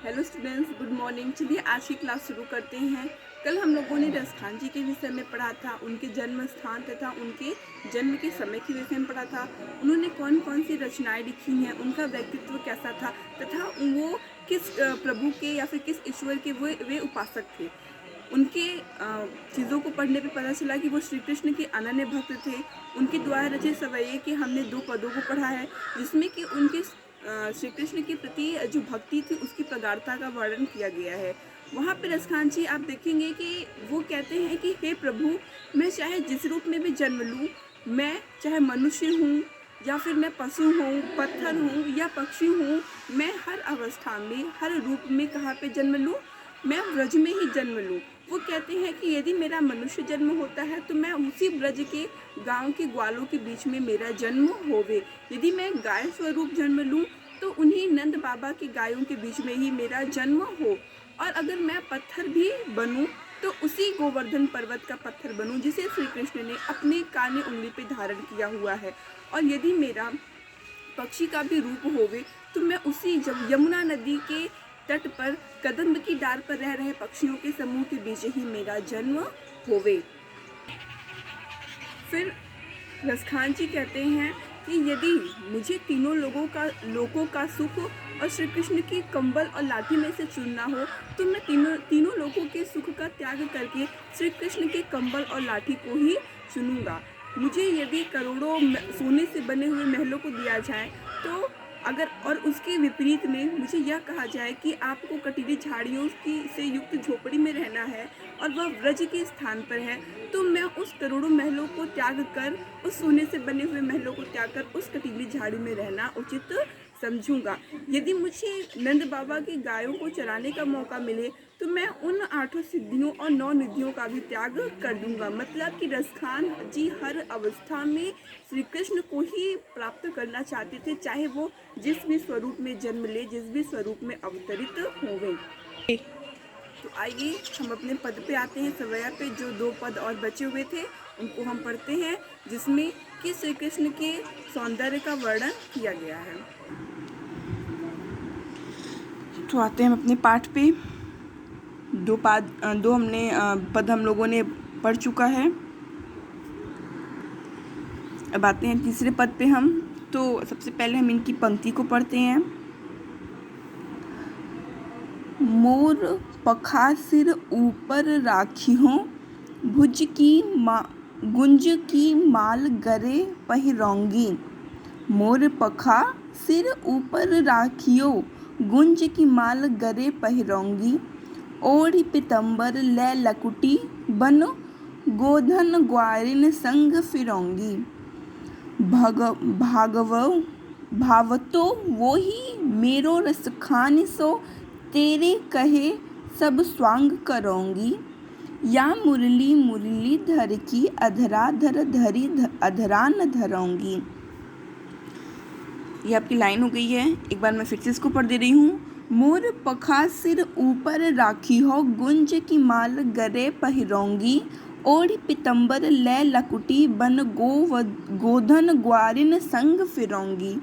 Hello students, good morning. चलिए आज की क्लास शुरू करते हैं। कल हम लोगों ने रसखान जी के विषय में पढ़ा था, उनके जन्म स्थान तथा उनके जन्म के समय के विषय में पढ़ा था। उन्होंने कौन कौन सी रचनाएं लिखी हैं, उनका व्यक्तित्व कैसा था तथा वो किस प्रभु के या फिर किस ईश्वर के वे उपासक थे। उनके चीज़ों को पढ़ने पे पता चला कि वो श्री कृष्ण के अनन्य भक्त थे। उनके द्वारा रचित सवैये के हमने 2 पदों को पढ़ा है, जिसमें कि उनके श्री कृष्ण के प्रति जो भक्ति थी उसकी प्रगाढ़ता का वर्णन किया गया है। वहाँ पे रसखान जी आप देखेंगे कि वो कहते हैं कि हे प्रभु, मैं चाहे जिस रूप में भी जन्म लूँ, मैं चाहे मनुष्य हूँ या फिर मैं पशु हूँ, पत्थर हूँ या पक्षी हूँ, मैं हर अवस्था में, हर रूप में कहाँ पे जन्म लूँ, मैं ब्रज में ही जन्म लूँ। वो कहते हैं कि यदि मेरा मनुष्य जन्म होता है तो मैं उसी ब्रज के गांव के ग्वालों के बीच में मेरा जन्म होवे। यदि मैं गाय स्वरूप जन्म लूँ तो उन्हीं नंद बाबा की गायों के बीच में ही मेरा जन्म हो। और अगर मैं पत्थर भी बनूं तो उसी गोवर्धन पर्वत का पत्थर बनूं जिसे श्री कृष्ण ने अपने काने उंगली पे धारण किया हुआ है। और यदि मेरा पक्षी का भी रूप होवे तो मैं उसी जब यमुना नदी के तट पर कदम्ब की डार पर रह रहे पक्षियों के समूह के बीच ही मेरा जन्म होवे। फिर रसखान जी कहते हैं कि यदि मुझे तीनों लोगों का सुख और श्री कृष्ण की कंबल और लाठी में से चुनना हो तो मैं तीनों लोगों के सुख का त्याग करके श्री कृष्ण के कंबल और लाठी को ही चुनूंगा। मुझे यदि करोड़ों सोने से बने हुए महलों को दिया जाए तो अगर और उसके विपरीत में मुझे यह कहा जाए कि आपको कटीली झाड़ियों की से युक्त झोपड़ी में रहना है और वह व्रज के स्थान पर है, तो मैं उस करोड़ों महलों को त्याग कर, उस सोने से बने हुए महलों को त्याग कर उस कटीली झाड़ी में रहना उचित समझूंगा। यदि मुझे नंद बाबा की गायों को चराने का मौका मिले तो मैं उन 8 सिद्धियों और 9 निधियों का भी त्याग कर दूंगा। मतलब कि रसखान जी हर अवस्था में श्री कृष्ण को ही प्राप्त करना चाहते थे, चाहे वो जिस भी स्वरूप में जन्म ले, जिस भी स्वरूप में अवतरित होवे। तो आइए हम अपने पद पे आते हैं, सवैया पे। जो 2 पद और बचे हुए थे उनको हम पढ़ते हैं, जिसमें कि श्री कृष्ण के सौंदर्य का वर्णन किया गया है। तो आते हैं हम अपने पाठ पे। 2 पद हम लोगों ने पढ़ चुका है। अब आते हैं तीसरे पद पे हम। तो सबसे पहले हम इनकी पंक्ति को पढ़ते हैं। मोर पखा सिर ऊपर राखी हो, गुंज की माल गरे पहिरौंगी। मोर पखा सिर ऊपर राखियो, गुंज की माल गरे पहिरौंगी। ओढ़ी पितंबर लै लकुटी, बन गोधन ग्वारिन संग फिरौंगी। भावतो वो ही मेरो रसखान सो, तेरे कहे सब स्वांग करोंगी। या मुरली मुरली धर की, अधरा धर धरी अधरा न धरोंगी। ये आपकी लाइन हो गई है। एक बार मैं फिर से इसको पढ़ दे रही हूँ। मोर पखा सिर ऊपर राखी हो, गुंज की माल गरे पहिरौंगी। ओढ़ी पितंबर लै लकुटी, बन गोधन ग्वारिन संग फिरौंगी।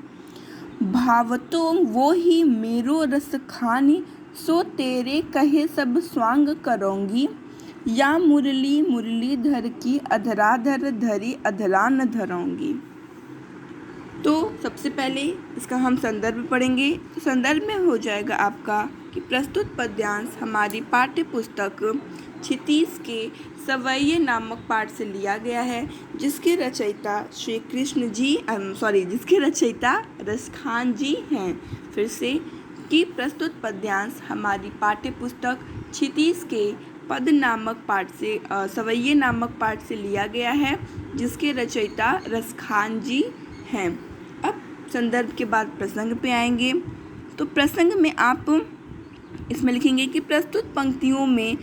भावतो वो ही मेरो रसखानी, सो तेरे कहे सब स्वांग करोंगी। या मुरली मुरली धर की, अधरा धर धरी अधरा न धरोंगी। तो सबसे पहले इसका हम संदर्भ पढ़ेंगे। तो संदर्भ में हो जाएगा आपका कि प्रस्तुत पद्यांश हमारी पाठ्य पुस्तक क्षितिज के सवैये नामक पाठ से लिया गया है, जिसके रचयिता जिसके रचयिता रसखान जी हैं। फिर से कि प्रस्तुत पद्यांश हमारी पाठ्य पुस्तक क्षितिज के पद नामक पाठ से सवैये नामक पाठ से लिया गया है, जिसके रचयिता रसखान जी हैं। अब संदर्भ के बाद प्रसंग पे आएंगे। तो प्रसंग में आप इसमें लिखेंगे कि प्रस्तुत पंक्तियों में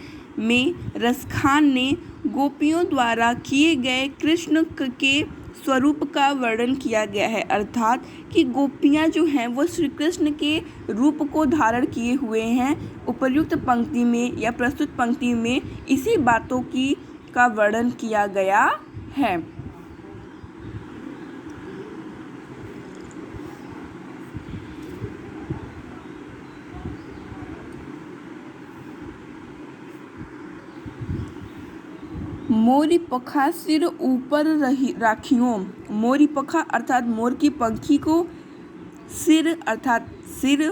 रसखान ने गोपियों द्वारा किए गए कृष्ण के स्वरूप का वर्णन किया गया है। अर्थात कि गोपियाँ जो हैं वो श्री कृष्ण के रूप को धारण किए हुए हैं। उपर्युक्त पंक्ति में या प्रस्तुत पंक्ति में इसी बातों का वर्णन किया गया है। मोरी पखा सिर ऊपर राखियों। मोरी पखा अर्थात मोर की पंखी को, सिर अर्थात सिर,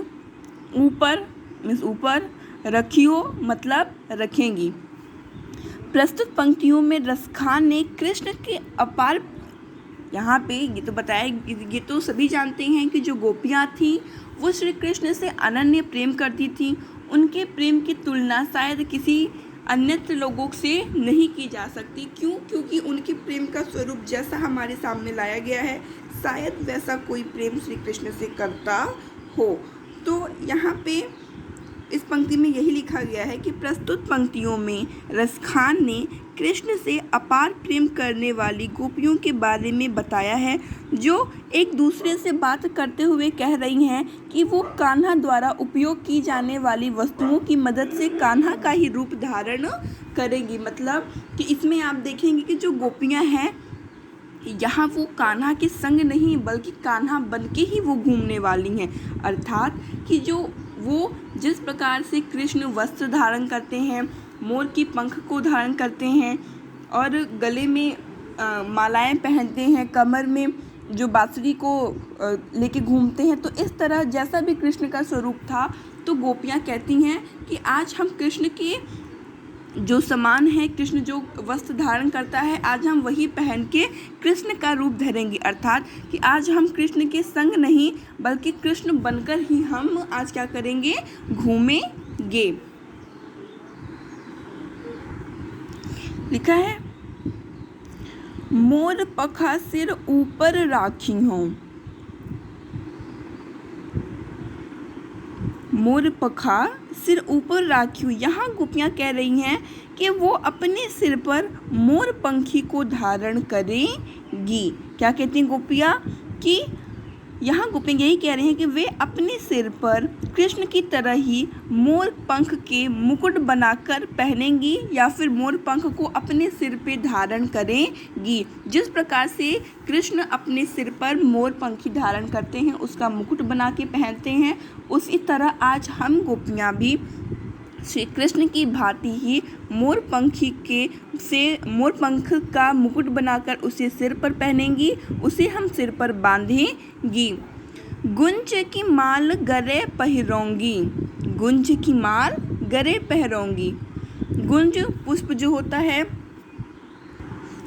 ऊपर मीन्स ऊपर, रखियो मतलब रखेंगी। प्रस्तुत पंक्तियों में रसखान ने कृष्ण के अपार, यहाँ पे ये तो बताया, ये तो सभी जानते हैं कि जो गोपियाँ थीं वो श्री कृष्ण से अनन्य प्रेम करती थीं। उनके प्रेम की तुलना शायद किसी अन्यत्र लोगों से नहीं की जा सकती। क्यों? क्योंकि उनके प्रेम का स्वरूप जैसा हमारे सामने लाया गया है, शायद वैसा कोई प्रेम श्री कृष्ण से करता हो। तो यहाँ पे इस पंक्ति में यही लिखा गया है कि प्रस्तुत पंक्तियों में रसखान ने कृष्ण से अपार प्रेम करने वाली गोपियों के बारे में बताया है, जो एक दूसरे से बात करते हुए कह रही हैं कि वो कान्हा द्वारा उपयोग की जाने वाली वस्तुओं की मदद से कान्हा का ही रूप धारण करेंगी। मतलब कि इसमें आप देखेंगे कि जो गोपियां हैं यहाँ वो कान्हा के संग नहीं बल्कि कान्हा बन के ही वो घूमने वाली हैं। अर्थात कि जो वो जिस प्रकार से कृष्ण वस्त्र धारण करते हैं, मोर की पंख को धारण करते हैं और गले में मालाएं पहनते हैं, कमर में जो बांसुरी को लेके घूमते हैं, तो इस तरह जैसा भी कृष्ण का स्वरूप था, तो गोपियाँ कहती हैं कि आज हम कृष्ण के जो समान है, कृष्ण जो वस्त्र धारण करता है, आज हम वही पहन के कृष्ण का रूप धरेंगे। अर्थात कि आज हम कृष्ण के संग नहीं बल्कि कृष्ण बनकर ही हम आज क्या करेंगे, घूमेंगे। लिखा है मोर पखा सिर ऊपर राखी हों। मोर पखा सिर ऊपर राखी। यहाँ गोपियाँ कह रही हैं कि वो अपने सिर पर मोर पंखी को धारण करेंगी। क्या कहती हैं गोपियाँ? कि यहाँ गोपियाँ यही कह रही हैं कि वे अपने सिर पर कृष्ण की तरह ही मोर पंख के मुकुट बनाकर पहनेंगी या फिर मोर पंख को अपने सिर पे धारण करेंगी। जिस प्रकार से कृष्ण अपने सिर पर मोर पंखी धारण करते हैं, उसका मुकुट बना के पहनते हैं, उसी तरह आज हम गोपियाँ भी श्री कृष्ण की भांति ही मोर पंख का मुकुट बनाकर उसे सिर पर पहनेंगी, उसे हम सिर पर बांधेंगी। गुंज की माल गरे पहिरोंगी। गुंज की माल गरे पहिरोंगी। गुंज पुष्प जो होता है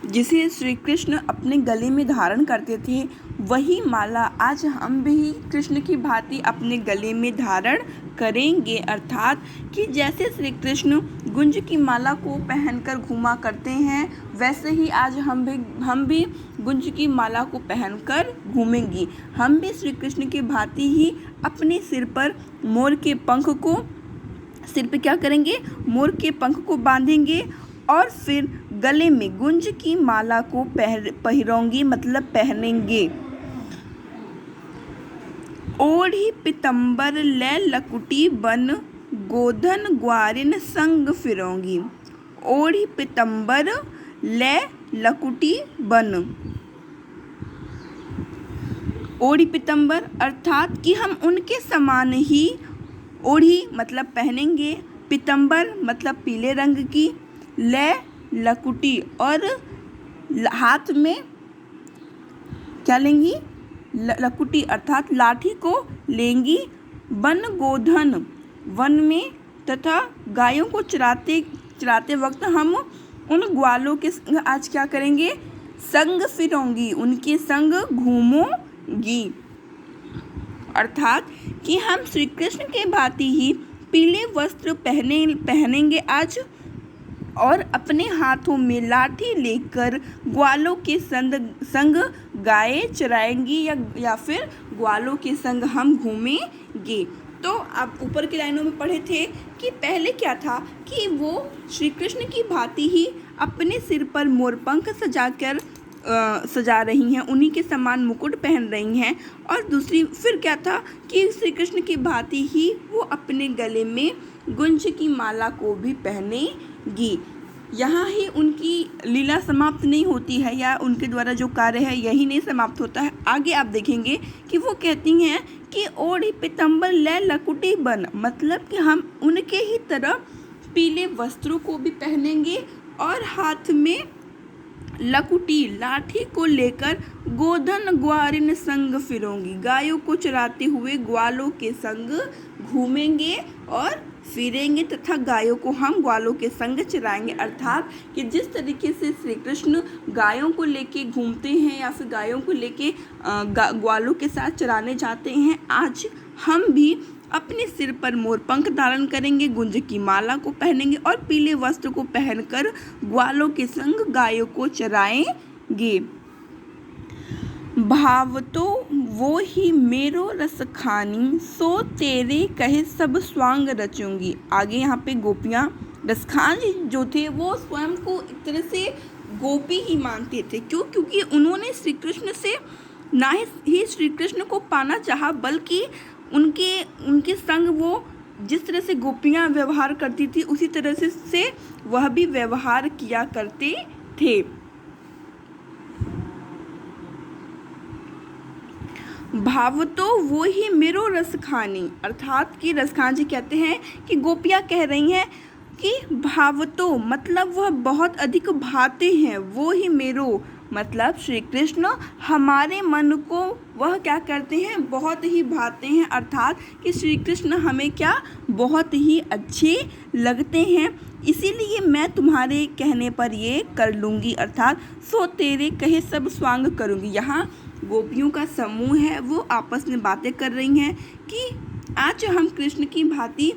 जिसे श्री कृष्ण अपने गले में धारण करते थे, वही माला आज हम भी कृष्ण की भांति अपने गले में धारण करेंगे। अर्थात कि जैसे श्री कृष्ण गुंज की माला को पहनकर घूमा करते हैं, वैसे ही आज हम भी गुंज की माला को पहनकर घूमेंगी। हम भी श्री कृष्ण की भांति ही अपने सिर पर मोर के पंख को, सिर पे क्या करेंगे, मोर के पंख को बांधेंगे और फिर गले में गुंज की माला को पहिरोंगी मतलब पहनेंगे। ओढ़ी पितंबर ले लकुटी बन, गोधन ग्वारिन संग फिरोंगी। ओढ़ी पितंबर ले लकुटी बन। ओढ़ी पितंबर अर्थात कि हम उनके समान ही, ओढ़ी मतलब पहनेंगे, पितंबर मतलब पीले रंग की, ले लकुटी और हाथ में क्या लेंगी, लकुटी अर्थात लाठी को लेंगी, वन गोधन वन में तथा गायों को चराते वक्त हम उन ग्वालों के संग आज क्या करेंगे, संग फिरोंगी, उनके संग घूमोंगी। अर्थात कि हम श्री कृष्ण के भांति ही पीले वस्त्र पहनेंगे आज और अपने हाथों में लाठी लेकर ग्वालों के संग गाय चराएंगी या फिर ग्वालों के संग हम घूमेंगे। तो आप ऊपर की लाइनों में पढ़े थे कि पहले क्या था कि वो श्री कृष्ण की भांति ही अपने सिर पर मोरपंख सजा रही हैं, उन्हीं के समान मुकुट पहन रही हैं, और दूसरी फिर क्या था कि श्री कृष्ण की भांति ही वो अपने गले में गुंज की माला को भी पहनेगी। यहाँ ही उनकी लीला समाप्त नहीं होती है या उनके द्वारा जो कार्य है यही नहीं समाप्त होता है। आगे आप देखेंगे कि वो कहती हैं कि ओढ़ी पितंबर ले लकुटी बन, मतलब कि हम उनके ही तरह पीले वस्त्रों को भी पहनेंगे और हाथ में लकुटी लाठी को लेकर गोधन ग्वारिन संग फिरूंगी। गायों को चराते हुए ग्वालों के संग घूमेंगे और फिरेंगे तथा गायों को हम ग्वालों के संग चराएंगे। अर्थात कि जिस तरीके से श्री कृष्ण गायों को लेके घूमते हैं या फिर गायों को लेके ग्वालों के साथ चराने जाते हैं, आज हम भी अपने सिर पर मोरपंख धारण करेंगे, गुंज की माला को पहनेंगे और पीले वस्त्र को पहनकर ग्वालों के संग गायों को चराएंगे। भाव तो वो ही मेरो रस खानी, सो तेरे कहे सब स्वांग रचूंगी। आगे यहाँ पे गोपियाँ, रसखान जो थे वो स्वयं को एक तरह से गोपी ही मानते थे। क्यों? क्योंकि उन्होंने श्री कृष्ण से ना ही श्री कृष्ण को पाना चाहा, बल्कि उनके संग वो जिस तरह से गोपियाँ व्यवहार करती थी उसी तरह से वह भी व्यवहार किया करते थे। भाव तो वो ही मेरो रस खानी, अर्थात कि रसखान जी कहते हैं कि गोपियाँ कह रही हैं कि भाव तो मतलब वह बहुत अधिक भाते हैं, वो ही मेरो मतलब श्री कृष्ण हमारे मन को वह क्या करते हैं, बहुत ही भाते हैं। अर्थात कि श्री कृष्ण हमें क्या बहुत ही अच्छे लगते हैं, इसीलिए मैं तुम्हारे कहने पर ये कर लूँगी। अर्थात सो तेरे कहे सब स्वांग करूँगी। यहाँ गोपियों का समूह है, वो आपस में बातें कर रही हैं कि आज हम कृष्ण की भांति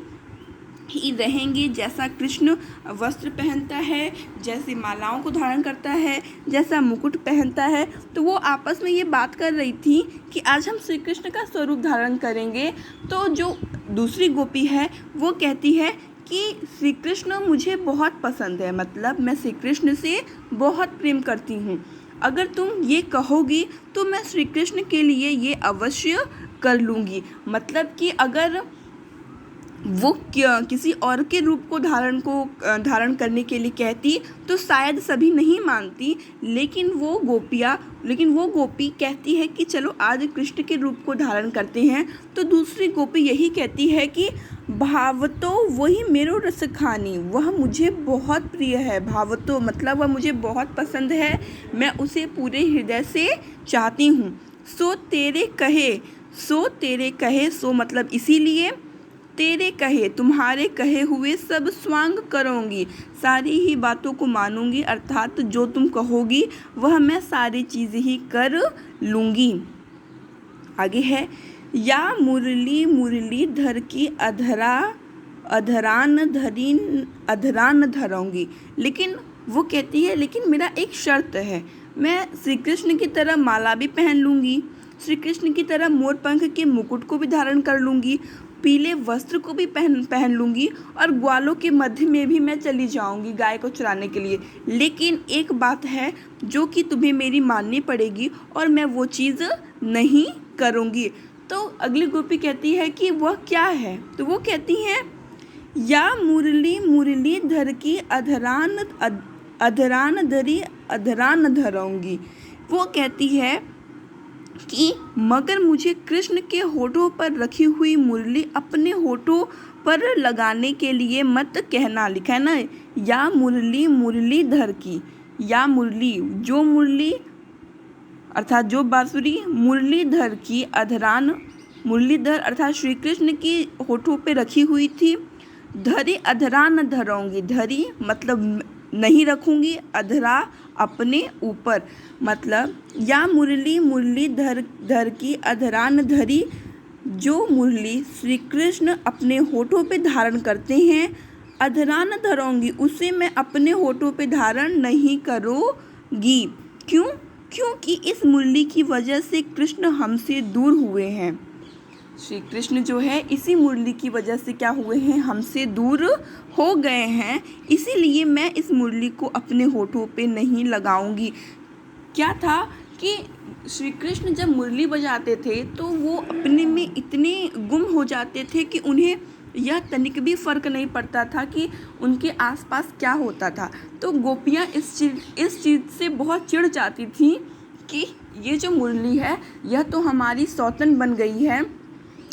ही रहेंगे। जैसा कृष्ण वस्त्र पहनता है, जैसे मालाओं को धारण करता है, जैसा मुकुट पहनता है, तो वो आपस में ये बात कर रही थी कि आज हम श्री कृष्ण का स्वरूप धारण करेंगे। तो जो दूसरी गोपी है वो कहती है कि श्री कृष्ण मुझे बहुत पसंद है, मतलब मैं श्री कृष्ण से बहुत प्रेम करती हूँ। अगर तुम ये कहोगी तो मैं श्री कृष्ण के लिए ये अवश्य कर लूँगी। मतलब कि अगर वो किसी और के रूप को धारण करने के लिए कहती तो शायद सभी नहीं मानती, लेकिन वो गोपी कहती है कि चलो आज कृष्ण के रूप को धारण करते हैं। तो दूसरी गोपी यही कहती है कि भाव तो वही मेरो रस खानी, वह मुझे बहुत प्रिय है। भाव तो मतलब वह मुझे बहुत पसंद है, मैं उसे पूरे हृदय से चाहती हूँ। सो तेरे कहे सो मतलब इसीलिए तेरे कहे तुम्हारे कहे हुए सब स्वांग करूँगी, सारी ही बातों को मानूंगी। अर्थात जो तुम कहोगी वह मैं सारी चीज़ ही कर लूँगी। आगे है या मुरली धर की अधरान धरूंगी। लेकिन वो कहती है लेकिन मेरा एक शर्त है, मैं श्री कृष्ण की तरह माला भी पहन लूँगी, श्री कृष्ण की तरह मोरपंख के मुकुट को भी धारण कर लूँगी, पीले वस्त्र को भी पहन लूँगी और ग्वालों के मध्य में भी मैं चली जाऊँगी गाय को चराने के लिए। लेकिन एक बात है जो कि तुम्हें मेरी माननी पड़ेगी और मैं वो चीज़ नहीं करूँगी। तो अगली गोपी कहती है कि वह क्या है? तो वो कहती हैं या मुरली धर की अधरान धरूंगी। वो कहती है कि मगर मुझे कृष्ण के होठों पर रखी हुई मुरली अपने होठों पर लगाने के लिए मत कहना। लिखा है ना, या मुरली धर की, या जो मुरली अर्थात जो बांसुरी मुरलीधर की मुरलीधर अर्थात श्री कृष्ण की होठों पे रखी हुई थी। धरी अधरान धरूंगी, धरी मतलब नहीं रखूंगी, अधरा अपने ऊपर, मतलब या मुरली धर की अधरान धरी, जो मुरली श्री कृष्ण अपने होठों पे धारण करते हैं, अधरान धरूंगी उसे मैं अपने होठों पे धारण नहीं करूँगी। क्यों? क्योंकि इस मुरली की वजह से कृष्ण हमसे दूर हुए हैं। श्री कृष्ण जो है इसी मुरली की वजह से क्या हुए हैं, हमसे दूर हो गए हैं, इसीलिए मैं इस मुरली को अपने होठों पे नहीं लगाऊंगी। क्या था कि श्री कृष्ण जब मुरली बजाते थे तो वो अपने में इतने गुम हो जाते थे कि उन्हें यह तनिक भी फ़र्क नहीं पड़ता था कि उनके आसपास क्या होता था। तो गोपियाँ इस चीज़ से बहुत चिढ़ जाती थी कि ये जो मुरली है यह तो हमारी सौतन बन गई है,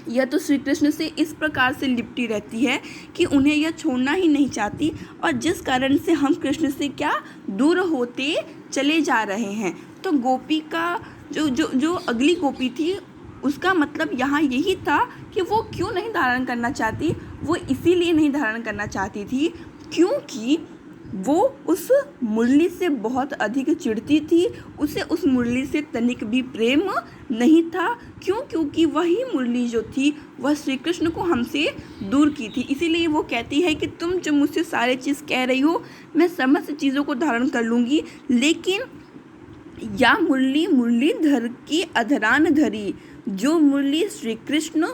यह तो श्री कृष्ण से इस प्रकार से लिपटी रहती है कि उन्हें यह छोड़ना ही नहीं चाहती, और जिस कारण से हम कृष्ण से क्या दूर होते चले जा रहे हैं। तो गोपी का जो अगली गोपी थी, उसका मतलब यहाँ यही था कि वो क्यों नहीं धारण करना चाहती। वो इसीलिए नहीं धारण करना चाहती थी क्योंकि वो उस मुरली से बहुत अधिक चिढ़ती थी। उसे उस मुरली से तनिक भी प्रेम नहीं था। क्योंकि वही मुरली जो थी वह श्री कृष्ण को हमसे दूर की थी। इसीलिए वो कहती है कि तुम जो मुझसे सारे चीज़ कह रही हो, मैं समस्त चीज़ों को धारण कर लूँगी, लेकिन या मुरली मुरलीधर की अधरान धरी, जो मुरली श्री कृष्ण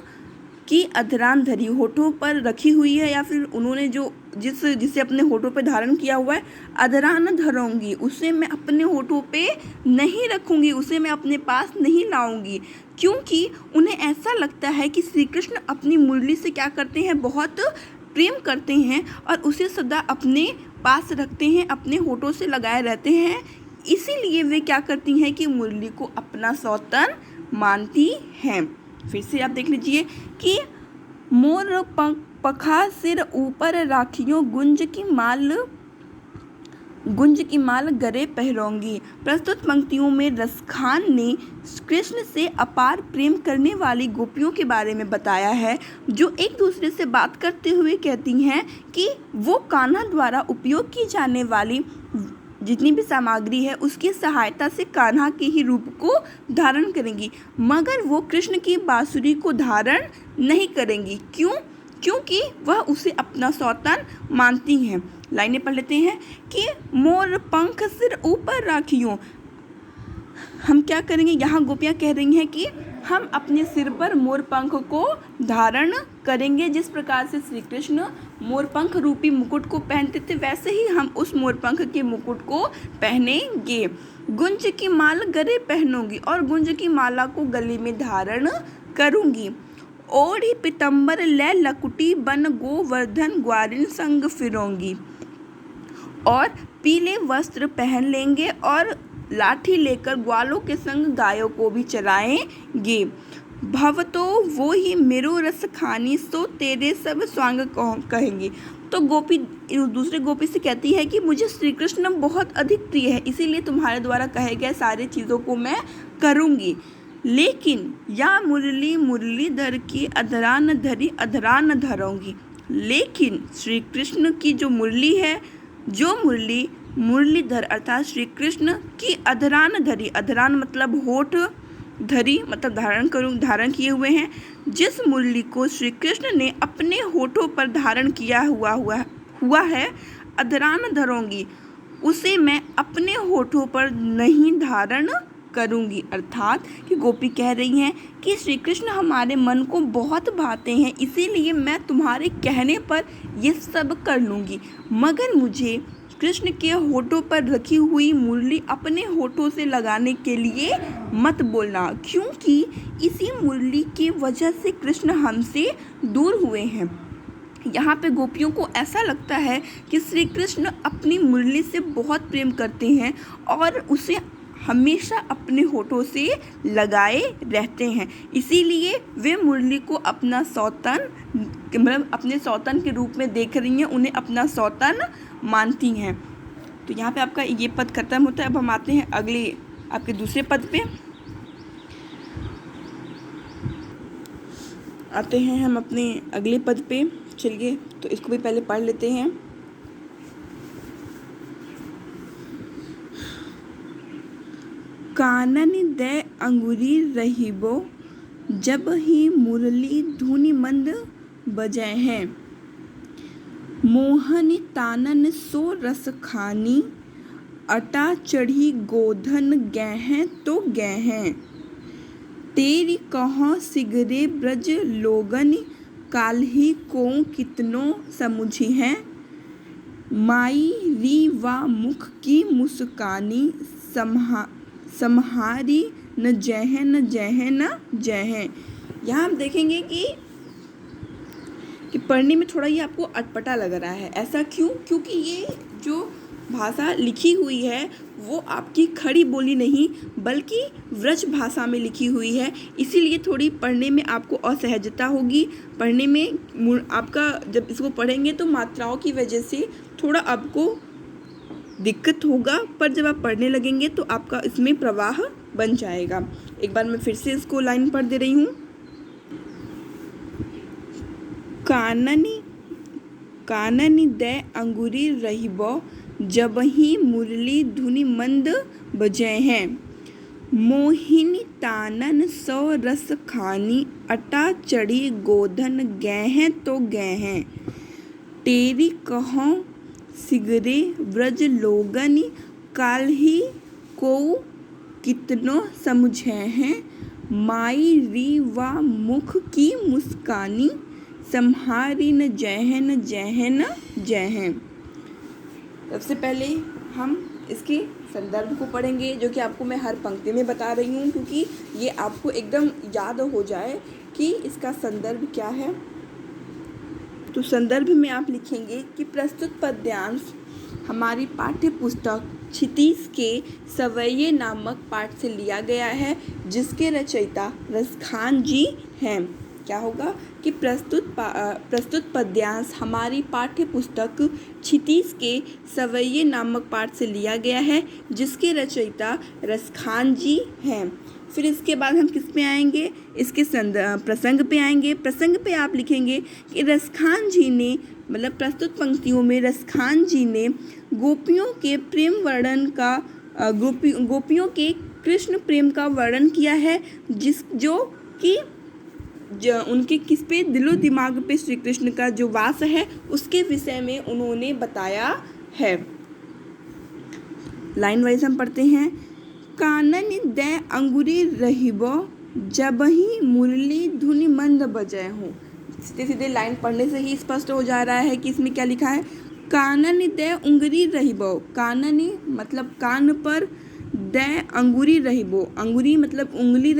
की अधरान धरी होठों पर रखी हुई है, या फिर उन्होंने जिसे अपने होठों पे धारण किया हुआ है, अधरान धरूंगी, उसे मैं अपने होठों पे नहीं रखूंगी, उसे मैं अपने पास नहीं लाऊंगी। क्योंकि उन्हें ऐसा लगता है कि श्री कृष्ण अपनी मुरली से क्या करते हैं, बहुत प्रेम करते हैं और उसे सदा अपने पास रखते हैं, अपने होठों से लगाए रहते हैं। इसीलिए वे क्या करती हैं कि मुरली को अपना सौतन मानती हैं। फिर से आप देख लीजिए कि मोर पखा सिर ऊपर राखियों, गुंज की माल गले पहरोंगी। प्रस्तुत पंक्तियों में रसखान ने कृष्ण से अपार प्रेम करने वाली गोपियों के बारे में बताया है, जो एक दूसरे से बात करते हुए कहती हैं कि वो कान्हा द्वारा उपयोग की जाने वाली जितनी भी सामग्री है उसकी सहायता से कान्हा के ही रूप को धारण करेंगी, मगर वो कृष्ण की बांसुरी को धारण नहीं करेंगी। क्योंकि वह उसे अपना सौतन मानती हैं। लाइनें पढ़ लेते हैं कि मोर पंख सिर ऊपर राखियों। हम क्या करेंगे, यहाँ गोपियाँ कह रही हैं कि हम अपने सिर पर मोर पंख को धारण करेंगे। जिस प्रकार से श्री कृष्ण मोरपंख रूपी मुकुट को पहनते थे, वैसे ही हम उस मोरपंख के मुकुट को पहनेंगे। गुंज की माल गले पहनूंगी, और गुंज की माला को गले में धारण करूंगी। ओढ़ी पीतम्बर ले लकुटी बन गोवर्धन ग्वारिन संग फिरोंगी, और पीले वस्त्र पहन लेंगे और लाठी लेकर ग्वालों के संग गायों को भी चराएंगे। भव तो वो ही मेरो रस खानी, सो तेरे सब स्वांग कहेंगे। तो गोपी दूसरे गोपी से कहती है कि मुझे श्री कृष्ण बहुत अधिक प्रिय है, इसीलिए तुम्हारे द्वारा कहे गए सारी चीज़ों को मैं करूँगी। लेकिन या मुरली मुरलीधर की अधरान धरी अधरान धरूंगी, लेकिन श्री कृष्ण की जो मुरली है, जो मुरली मुरलीधर अर्थात श्री कृष्ण की अधरान धरी, अधरान मतलब होठ, धरी मतलब धारण किए हुए हैं, जिस मुरली को श्री कृष्ण ने अपने होठों पर धारण किया हुआ है, अधरान धरूंगी, उसे मैं अपने होठों पर नहीं धारण करूंगी। अर्थात कि गोपी कह रही हैं कि श्री कृष्ण हमारे मन को बहुत भाते हैं, इसीलिए मैं तुम्हारे कहने पर ये सब कर लूँगी, मगर मुझे कृष्ण के होठों पर रखी हुई मुरली अपने होठों से लगाने के लिए मत बोलना, क्योंकि इसी मुरली की वजह से कृष्ण हमसे दूर हुए हैं। यहाँ पे गोपियों को ऐसा लगता है कि श्री कृष्ण अपनी मुरली से बहुत प्रेम करते हैं और उसे हमेशा अपने होठों से लगाए रहते हैं, इसीलिए वे मुरली को अपना सौतन मतलब अपने सौतन के रूप में देख रही हैं, उन्हें अपना सौतन मानती हैं। तो यहाँ पे आपका ये पद खत्म होता है। अब हम आते हैं अगले आपके दूसरे पद पे आते हैं हम अपने अगले पद पे। चलिए तो इसको भी पहले पढ़ लेते हैं। कानन दे अंगुरी रहिबो, जब ही मुरली धुनि मंद बजे हैं। मोहनी तानन सो रस खानी, अटा चढ़ी गोधन गहं तो गहं। तेरी कहो सिगरे ब्रज लोगन, काल्हि को कितनो समुझी हैं। माई री वा मुख की मुस्कानी, सम्हारी न जहं न जहं न जहं। यहाँ हम देखेंगे कि पढ़ने में थोड़ा ये आपको अटपटा लग रहा है। ऐसा क्यों? क्योंकि ये जो भाषा लिखी हुई है वो आपकी खड़ी बोली नहीं बल्कि व्रज भाषा में लिखी हुई है, इसीलिए थोड़ी पढ़ने में आपको असहजता होगी। पढ़ने में आपका जब इसको पढ़ेंगे तो मात्राओं की वजह से थोड़ा आपको दिक्कत होगा, पर जब आप पढ़ने लगेंगे तो आपका इसमें प्रवाह बन जाएगा। एक बार मैं फिर से इसको लाइन पढ़ दे रही हूँ। काननी दे अंगुरी रहिबो जबहि मुरली धुनि मंद बजै हैं। मोहिनी तानन सौ रस खानी अटा चढ़ी गोधन गए हैं तो गए हैं। तेरी कहों सिगरे व्रज लोगनी काल्हि को कितनो समझे हैं। माई री वा मुख की मुस्कानी सम्हारी न जहन जहन जहन। सबसे पहले हम इसके संदर्भ को पढ़ेंगे, जो कि आपको मैं हर पंक्ति में बता रही हूँ क्योंकि ये आपको एकदम याद हो जाए कि इसका संदर्भ क्या है। तो संदर्भ में आप लिखेंगे कि प्रस्तुत पद्यांश हमारी पाठ्य पुस्तक क्षितिज के सवैये नामक पाठ से लिया गया है, जिसके रचयिता रसखान जी हैं। क्या होगा कि प्रस्तुत पद्यांश हमारी पाठ्य पुस्तक क्षितिज के सवैये नामक पाठ से लिया गया है, जिसके रचयिता रसखान जी हैं। फिर इसके बाद हम किस पे आएंगे, इसके प्रसंग पे आएंगे। प्रसंग पे आप लिखेंगे कि रसखान जी ने, मतलब प्रस्तुत पंक्तियों में रसखान जी ने गोपियों के प्रेम वर्णन का गोपियों के कृष्ण प्रेम का वर्णन किया है, जो उनके किस पे, दिलो दिमाग पे श्री कृष्ण का जो वास है उसके विषय में उन्होंने बताया है। लाइन वाइज हम पढ़ते हैं। कानन दे अंगुरी रहिबो जबहि मुरली धुनि मंद बजै हो। सीधे सीधे लाइन पढ़ने से ही स्पष्ट हो जा रहा है कि इसमें क्या लिखा है। कानन दे अंगुरी रहिबो, काननी मतलब कान पर, दे अंगुरी रहिबो, अंगुरी मतलब उंगली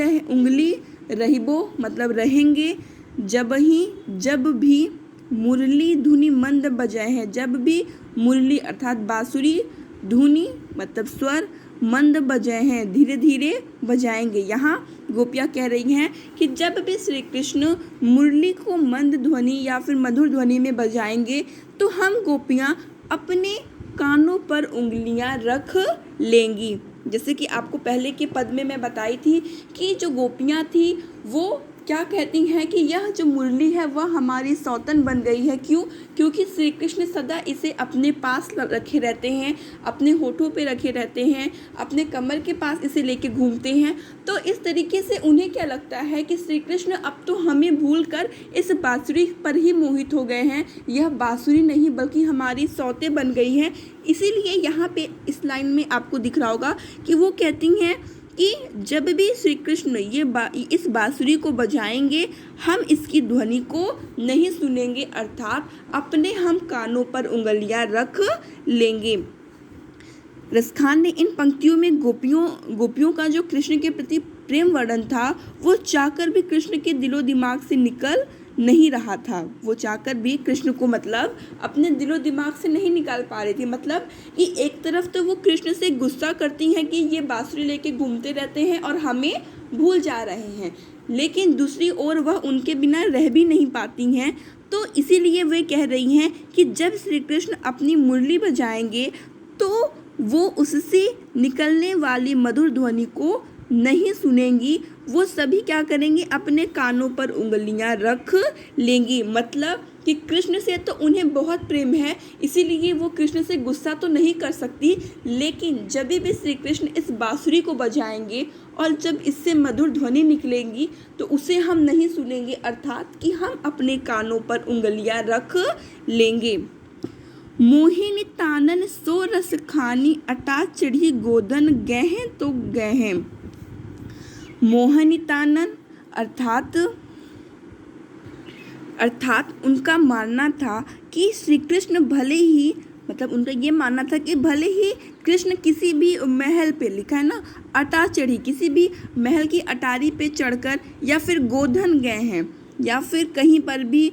रहिबो मतलब रहेंगे, जबहि जब भी, मुरली धुनि मंद बजाए है, जब भी मुरली अर्थात बांसुरी, धुनि मतलब स्वर, मंद बजाए हैं धीरे धीरे बजाएंगे। यहाँ गोपियाँ कह रही हैं कि जब भी श्री कृष्ण मुरली को मंद ध्वनि या फिर मधुर ध्वनि में बजाएंगे तो हम गोपियाँ अपने कानों पर उंगलियाँ रख लेंगी। जैसे कि आपको पहले के पद में मैं बताई थी कि जो गोपियाँ थी वो क्या कहती हैं कि यह जो मुरली है वह हमारी सौतन बन गई है। क्यों? क्योंकि श्री कृष्ण सदा इसे अपने पास रखे रहते हैं, अपने होठों पे रखे रहते हैं, अपने कमर के पास इसे लेके घूमते हैं। तो इस तरीके से उन्हें क्या लगता है कि श्री कृष्ण अब तो हमें भूलकर इस बांसुरी पर ही मोहित हो गए हैं, यह बांसुरी नहीं बल्कि हमारी सौतें बन गई हैं। इसीलिए यहाँ पे इस लाइन में आपको दिख रहा होगा कि वो कहती हैं कि जब भी श्री कृष्ण इस बांसुरी को बजाएंगे हम इसकी ध्वनि को नहीं सुनेंगे, अर्थात अपने हम कानों पर उंगलियां रख लेंगे। रसखान ने इन पंक्तियों में गोपियों का जो कृष्ण के प्रति प्रेम वर्णन था वो चाहकर भी कृष्ण के दिलो दिमाग से निकल नहीं रहा था। वो चाहकर भी कृष्ण को मतलब अपने दिलो दिमाग से नहीं निकाल पा रही थी। मतलब कि एक तरफ तो वो कृष्ण से गुस्सा करती हैं कि ये बांसुरी लेके घूमते रहते हैं और हमें भूल जा रहे हैं, लेकिन दूसरी ओर वह उनके बिना रह भी नहीं पाती हैं। तो इसीलिए वे कह रही हैं कि जब श्री कृष्ण अपनी मुरली बजाएंगे तो वो उससे निकलने वाली मधुर ध्वनि को नहीं सुनेंगी, वो सभी क्या करेंगी, अपने कानों पर उंगलियां रख लेंगी। मतलब कि कृष्ण से तो उन्हें बहुत प्रेम है, इसीलिए वो कृष्ण से गुस्सा तो नहीं कर सकती, लेकिन जब भी श्री कृष्ण इस बांसुरी को बजाएंगे और जब इससे मधुर ध्वनि निकलेंगी तो उसे हम नहीं सुनेंगे, अर्थात कि हम अपने कानों पर उंगलियां रख लेंगे। मोहिनी तानन सो रस खानी अटा चढ़ी गोधन गए तो गए। मोहिनी तानन अर्थात उनका मानना था कि श्री कृष्ण भले ही, मतलब उनका ये मानना था कि भले ही कृष्ण किसी भी महल पे, लिखा है ना अटा चढ़ी, किसी भी महल की अटारी पे चढ़कर या फिर गोधन गए हैं, या फिर कहीं पर भी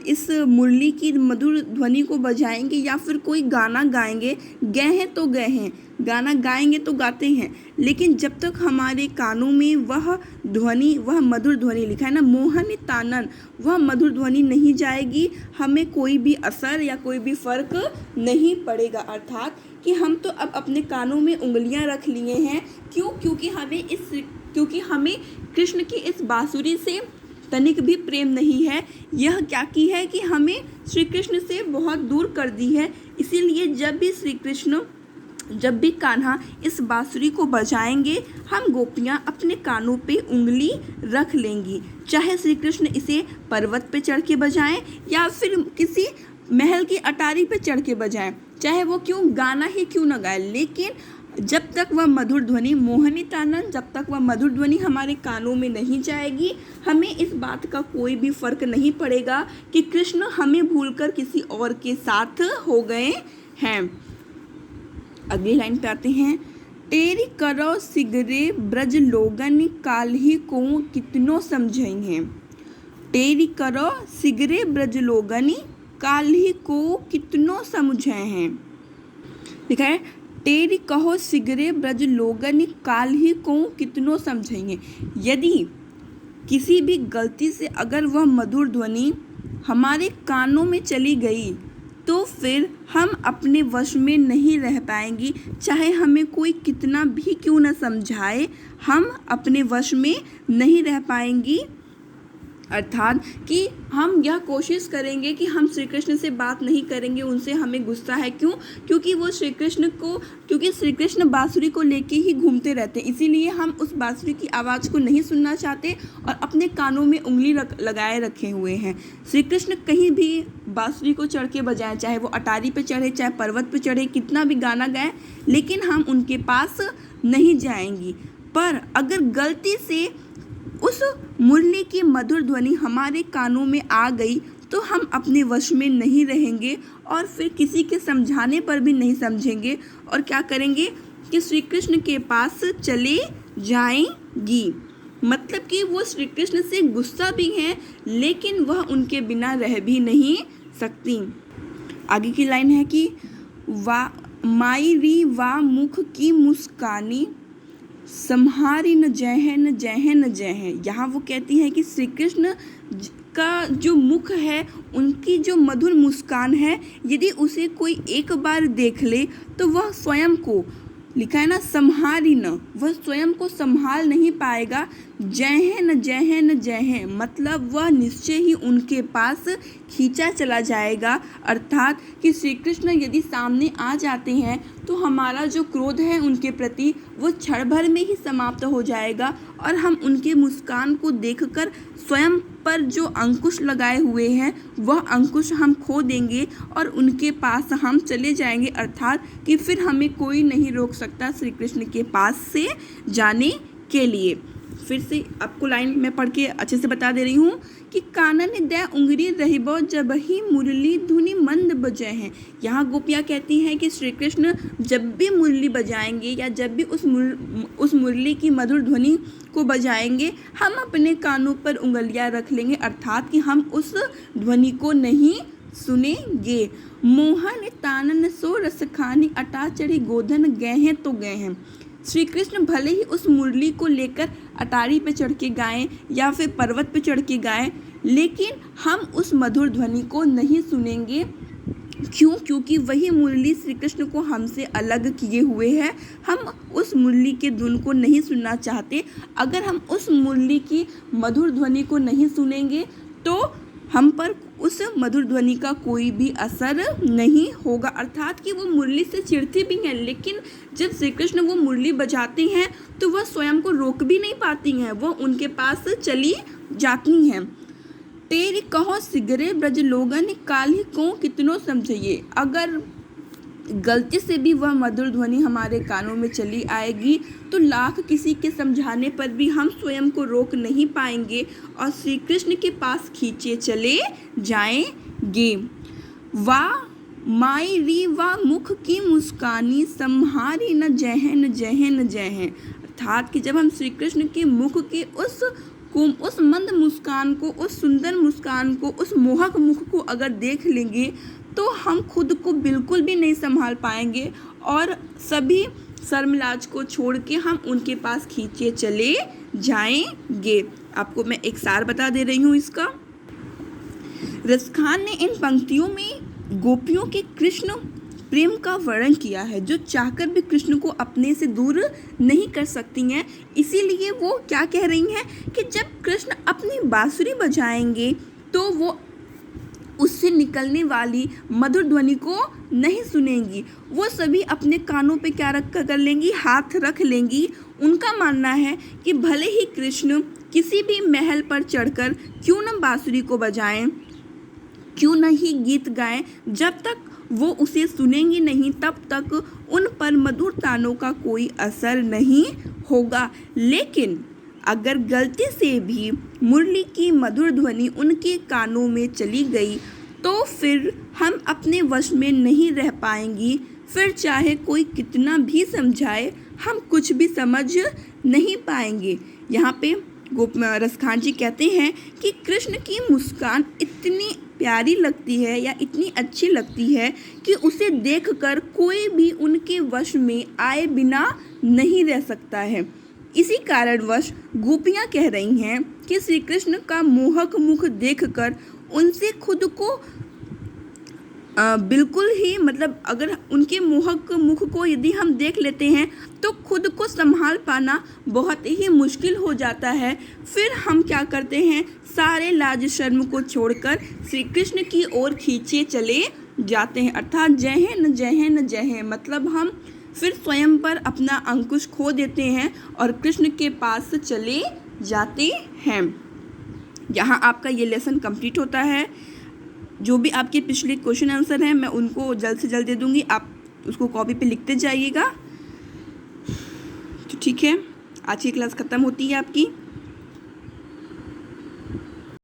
इस मुरली की मधुर ध्वनि को बजाएंगे या फिर कोई गाना गाएंगे, गए हैं तो गए हैं, गाना गाएंगे तो गाते हैं, लेकिन जब तक हमारे कानों में वह ध्वनि, वह मधुर ध्वनि लिखा है ना, मोहन तानन, वह मधुर ध्वनि नहीं जाएगी, हमें कोई भी असर या कोई भी फर्क नहीं पड़ेगा। अर्थात कि हम तो अब अपने कानों में उंगलियां रख लिए हैं, क्यों? क्योंकि हमें कृष्ण की इस बांसुरी से तनिक भी प्रेम नहीं है। यह क्या की है कि हमें श्री कृष्ण से बहुत दूर कर दी है। इसीलिए जब भी कान्हा इस बांसुरी को बजाएंगे, हम गोपियाँ अपने कानों पे उंगली रख लेंगी, चाहे श्री कृष्ण इसे पर्वत पे चढ़ के बजाएं या फिर किसी महल की अटारी पे चढ़ के बजाएं, चाहे वो गाना ही क्यों न गाए, लेकिन जब तक वह मधुर ध्वनि, मोहनी तानन, जब तक वह मधुर ध्वनि हमारे कानों में नहीं जाएगी, हमें इस बात का कोई भी फर्क नहीं पड़ेगा कि कृष्ण हमें भूलकर किसी और के साथ हो गए हैं। अगली लाइन पे आते हैं। तेरी करो सिगरे ब्रज लोगन काल्हि को कितनो समझेंगे। तेरी करो सिगरे ब्रज लोगन काल्हि को कितनो समझे हैं। लिखा है तेरी कहो सिगरे ब्रज लोगन काल्हि को कितनो समझेंगे। यदि किसी भी गलती से अगर वह मधुर ध्वनि हमारे कानों में चली गई तो फिर हम अपने वश में नहीं रह पाएंगी, चाहे हमें कोई कितना भी क्यों न समझाए, हम अपने वश में नहीं रह पाएंगी। अर्थात कि हम यह कोशिश करेंगे कि हम श्री कृष्ण से बात नहीं करेंगे, उनसे हमें गुस्सा है, क्यों? क्योंकि श्री कृष्ण बांसुरी को लेके ही घूमते रहते हैं, इसीलिए हम उस बांसुरी की आवाज़ को नहीं सुनना चाहते और अपने कानों में उंगली लगाए रखे हुए हैं। श्री कृष्ण कहीं भी बांसुरी को चढ़ के बजाएं, चाहे वो अटारी पे चढ़े, चाहे पर्वत पे चढ़े, कितना भी गाना गाएं, लेकिन हम उनके पास नहीं जाएंगी। पर अगर गलती से उस मुरली की मधुर ध्वनि हमारे कानों में आ गई तो हम अपने वश में नहीं रहेंगे और फिर किसी के समझाने पर भी नहीं समझेंगे और क्या करेंगे कि श्री कृष्ण के पास चले जाएंगी। मतलब कि वो श्री कृष्ण से गुस्सा भी हैं, लेकिन वह उनके बिना रह भी नहीं सकती। आगे की लाइन है कि मायरी वा मुख की मुस्कानी सम्हारी न जय है। यहाँ वो कहती है कि श्री कृष्ण का जो मुख है, उनकी जो मधुर मुस्कान है, यदि उसे कोई एक बार देख ले तो वह स्वयं को, लिखा है ना सम्हारी न, वह स्वयं को संभाल नहीं पाएगा। जय है मतलब वह निश्चय ही उनके पास खींचा चला जाएगा। अर्थात कि श्री कृष्ण यदि सामने आ जाते हैं तो हमारा जो क्रोध है उनके प्रति वो क्षण भर में ही समाप्त हो जाएगा और हम उनके मुस्कान को देखकर स्वयं पर जो अंकुश लगाए हुए हैं वह अंकुश हम खो देंगे और उनके पास हम चले जाएंगे। अर्थात कि फिर हमें कोई नहीं रोक सकता श्री कृष्ण के पास से जाने के लिए। फिर से आपको लाइन मैं पढ़ के अच्छे से बता दे रही हूँ कि कानन दे उंगरी रहिबो जब ही मुरली धुनि मंद बजे हैं। यहाँ गोपियाँ कहती हैं कि श्री कृष्ण जब भी मुरली बजाएंगे या जब भी उस मुरली की मधुर ध्वनि को बजाएंगे, हम अपने कानों पर उंगलियाँ रख लेंगे, अर्थात कि हम उस ध्वनि को नहीं सुनेंगे। मोहन तानन सो रसखानी अटा चढ़ी गोधन गए हैं तो गए हैं। श्री कृष्ण भले ही उस मुरली को लेकर अटारी पे चढ़ के गाएं या फिर पर्वत पे चढ़ के गाएं, लेकिन हम उस मधुर ध्वनि को नहीं सुनेंगे। क्यों? क्योंकि वही मुरली श्री कृष्ण को हमसे अलग किए हुए है। हम उस मुरली के धुन को नहीं सुनना चाहते। अगर हम उस मुरली की मधुर ध्वनि को नहीं सुनेंगे तो हम पर उस मधुर ध्वनि का कोई भी असर नहीं होगा। अर्थात कि वो मुरली से चिढ़ती भी हैं, लेकिन जब श्री कृष्ण वो मुरली बजाते हैं तो वह स्वयं को रोक भी नहीं पाती हैं, वो उनके पास चली जाती हैं। तेरी कहो सिगरे ब्रज लोगन काल्हि को कितनो समझिए। अगर गलती से भी वह मधुर ध्वनि हमारे कानों में चली आएगी तो लाख किसी के समझाने पर भी हम स्वयं को रोक नहीं पाएंगे और श्री कृष्ण के पास खींचे चले जाएंगे। मायरी वा मुख की मुस्कानी सम्हारी न जय है। अर्थात कि जब हम श्री कृष्ण के मुख के उस को, उस मंद मुस्कान को, उस सुंदर मुस्कान को, उस मोहक मुख को अगर देख लेंगे तो हम खुद को बिल्कुल भी नहीं संभाल पाएंगे और सभी शर्मलाज को छोड़ के हम उनके पास खींचे चले जाएंगे। आपको मैं एक सार बता दे रही हूँ इसका। रसखान ने इन पंक्तियों में गोपियों के कृष्ण प्रेम का वर्णन किया है, जो चाहकर भी कृष्ण को अपने से दूर नहीं कर सकती हैं। इसीलिए वो क्या कह रही हैं कि जब कृष्ण अपनी बांसुरी बजाएंगे तो वो उससे निकलने वाली मधुर ध्वनि को नहीं सुनेंगी। वो सभी अपने कानों पे क्या रख कर लेंगी, हाथ रख लेंगी। उनका मानना है कि भले ही कृष्ण किसी भी महल पर चढ़कर क्यों न बांसुरी को बजाएं, क्यों न ही गीत गाएं, जब तक वो उसे सुनेंगी नहीं तब तक उन पर मधुर तानों का कोई असर नहीं होगा। लेकिन अगर गलती से भी मुरली की मधुर ध्वनि उनके कानों में चली गई तो फिर हम अपने वश में नहीं रह पाएंगी। फिर चाहे कोई कितना भी समझाए हम कुछ भी समझ नहीं पाएंगे। यहाँ पे रसखान जी कहते हैं कि कृष्ण की मुस्कान इतनी प्यारी लगती है या इतनी अच्छी लगती है कि उसे देखकर कोई भी उनके वश में आए बिना नहीं रह सकता है। इसी कारणवश गोपियाँ कह रही हैं कि श्री कृष्ण का मोहक मुख देखकर उनसे खुद को बिल्कुल ही अगर उनके मोहक मुख को यदि हम देख लेते हैं तो खुद को संभाल पाना बहुत ही मुश्किल हो जाता है। फिर हम क्या करते हैं, सारे लाज शर्म को छोड़कर श्री कृष्ण की ओर खींचे चले जाते हैं। अर्थात जय है न जय है न जय है, हम फिर स्वयं पर अपना अंकुश खो देते हैं और कृष्ण के पास चले जाते हैं। यहाँ आपका ये लेसन कंप्लीट होता है। जो भी आपके पिछले क्वेश्चन आंसर हैं मैं उनको जल्द से जल्द दे दूँगी, आप उसको कॉपी पे लिखते जाइएगा। तो ठीक है, आज की क्लास ख़त्म होती है आपकी।